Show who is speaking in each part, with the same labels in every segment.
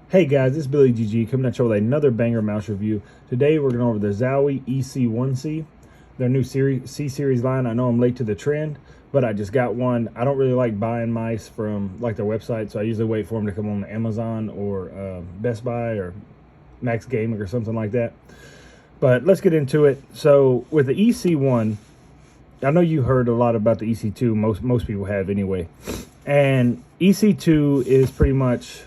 Speaker 1: Hey guys, it's Billy GG coming at you with another banger mouse review. Today we're going over the Zowie ec1-c, their new C-series line. I know I'm late to the trend, but I just got one. I don't really like buying mice from like their website, so I usually wait for them to come on Amazon or Best Buy or Max Gaming or something like that. But let's get into it. So with the EC1, I know you heard a lot about the EC2. Most people have anyway. And EC2 is pretty much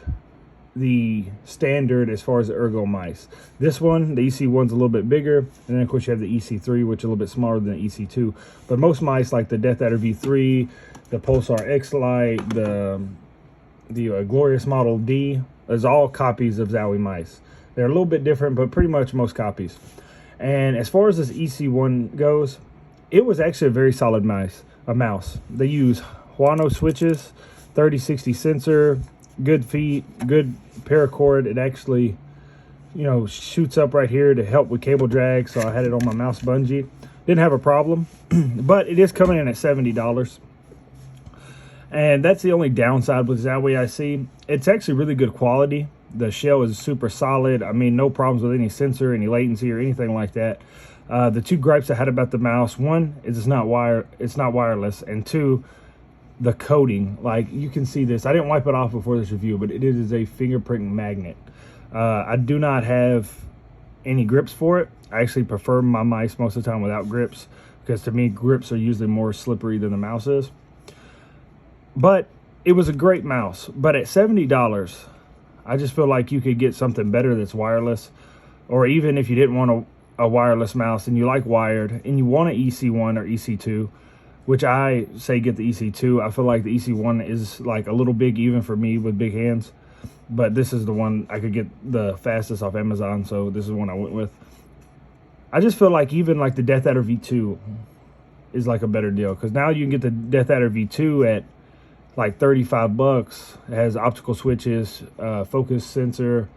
Speaker 1: the standard as far as the ergo mice. This one, the EC1's a little bit bigger, and then of course you have the EC3, which is a little bit smaller than the EC2. But most mice, like the Death Adder V3, the Pulsar X Lite, the Glorious Model D, is all copies of Zowie mice. They're a little bit different, but pretty much most copies. And as far as this EC1 goes, it was actually a very solid mouse. They use Huano switches, 3060 sensor, good feet, good paracord. It actually, shoots up right here to help with cable drag. So I had it on my mouse bungee. Didn't have a problem, but it is coming in at $70. And that's the only downside with Zowie I see. It's actually really good quality. The shell is super solid. I mean, no problems with any sensor, any latency, or anything like that. The two gripes I had about the mouse: one is it's not wireless, and two, the coating. Like, you can see this. I didn't wipe it off before this review, but it is a fingerprint magnet. I do not have any grips for it. I actually prefer my mice most of the time without grips, because to me grips are usually more slippery than the mouse is. But it was a great mouse. But at $70, I just feel like you could get something better that's wireless. Or even if you didn't want a wireless mouse and you like wired and you want an EC1 or EC2, which I say get the EC2. I feel like the EC1 is like a little big even for me with big hands. But this is the one I could get the fastest off Amazon, so this is the one I went with. I just feel like even like the Death Adder V2 is like a better deal, because now you can get the Death Adder V2 at like 35 bucks. It has optical switches, focus sensor.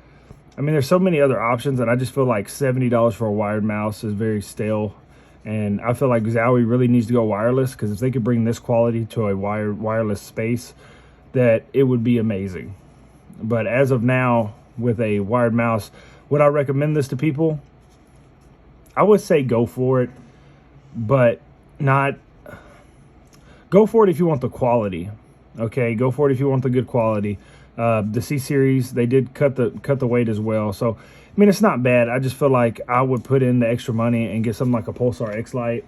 Speaker 1: I mean, there's so many other options, and I just feel like $70 for a wired mouse is very stale. And I feel like Zowie really needs to go wireless, because if they could bring this quality to a wireless space, that it would be amazing. But as of now, with a wired mouse, would I recommend this to people? I would say go for it, but not go for it if you want the quality. Okay, go for it if you want the good quality. The C-series, they did cut the weight as well, so I mean, it's not bad. I just feel like I would put in the extra money and get something like a Pulsar X Lite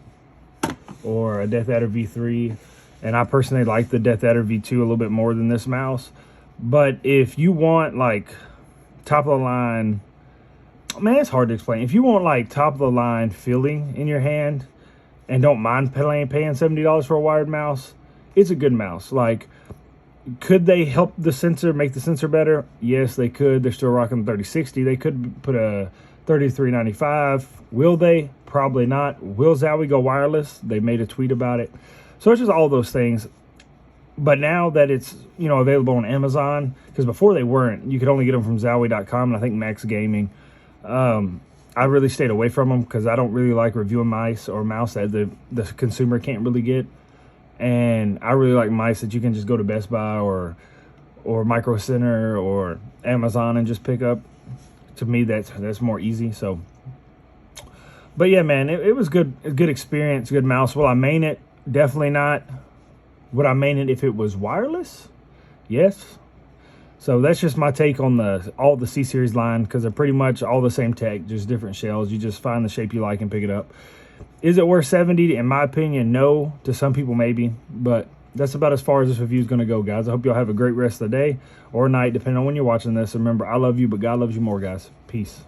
Speaker 1: or a Death Adder V3. And I personally like the Death Adder V2 a little bit more than this mouse. But if you want like top of the line, man, it's hard to explain. If you want like top of the line feeling in your hand and don't mind paying $70 for a wired mouse, it's a good mouse. Like, could they help the sensor, make the sensor better? Yes, they could. They're still rocking the 3060. They could put a 3395. Will they? Probably not. Will Zowie go wireless? They made a tweet about it. So it's just all those things. But now that it's, available on Amazon, because before they weren't, you could only get them from Zowie.com and I think Max Gaming. I really stayed away from them because I don't really like reviewing mice or mouse that the consumer can't really get. And I really like mice that you can just go to Best Buy or Micro Center or Amazon and just pick up. To me, that's more easy. So, but yeah, man, it was good. A good experience, good mouse. Will I main it? Definitely not. Would I main it if it was wireless? Yes. So that's just my take on all the C-series line, because they're pretty much all the same tech, just different shells. You just find the shape you like and pick it up. Is it worth $70? In my opinion, no. To some people, maybe. But that's about as far as this review is going to go, guys. I hope y'all have a great rest of the day or night, depending on when you're watching this. Remember, I love you, but God loves you more, guys. Peace.